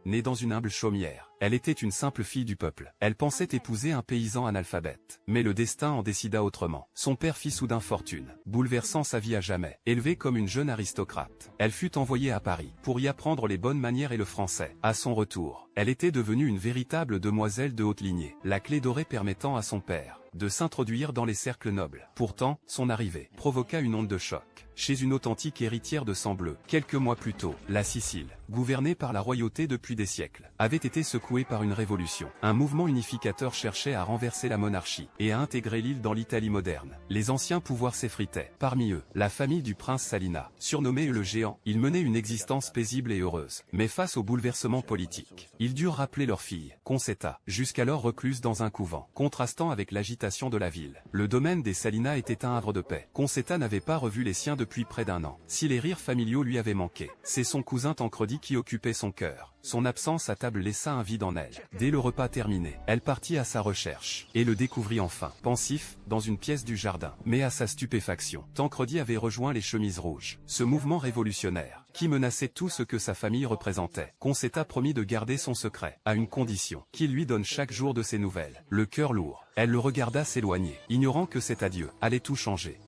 née dans une humble chaumière. Elle était une simple fille du peuple. Elle pensait épouser un paysan analphabète. Mais le destin en décida autrement. Son père fit soudain fortune, bouleversant sa vie à jamais. Élevée comme une jeune aristocrate, elle fut envoyée à Paris pour y apprendre les bonnes manières et le français. À son retour, elle était devenue une véritable demoiselle de haute lignée, la clé dorée permettant à son père de s'introduire dans les cercles nobles. Pourtant, son arrivée provoqua une onde de choc chez une authentique héritière de sang bleu. Quelques mois plus tôt, la Sicile, gouvernée par la royauté depuis des siècles, avait été secouée par une révolution. Un mouvement unificateur cherchait à renverser la monarchie et à intégrer l'île dans l'Italie moderne. Les anciens pouvoirs s'effritaient. Parmi eux, la famille du prince Salina, surnommé le Géant. Ils menaient une existence paisible et heureuse. Mais face aux bouleversements politiques, ils durent rappeler leur fille, Concetta, jusqu'alors recluse dans un couvent, contrastant avec l'agitation de la ville. Le domaine des Salina était un havre de paix. Concetta n'avait pas revu les siens depuis près d'un an. Si les rires familiaux lui avaient manqué, c'est son cousin Tancredi qui occupait son cœur. Son absence à table laissa un vide en elle. Dès le repas terminé, elle partit à sa recherche, et le découvrit enfin, pensif, dans une pièce du jardin. Mais à sa stupéfaction, Tancredi avait rejoint les chemises rouges. Ce mouvement révolutionnaire, qui menaçait tout ce que sa famille représentait. Concetta promit de garder son secret, à une condition, qu'il lui donne chaque jour de ses nouvelles. Le cœur lourd, elle le regarda s'éloigner, ignorant que cet adieu allait tout changer.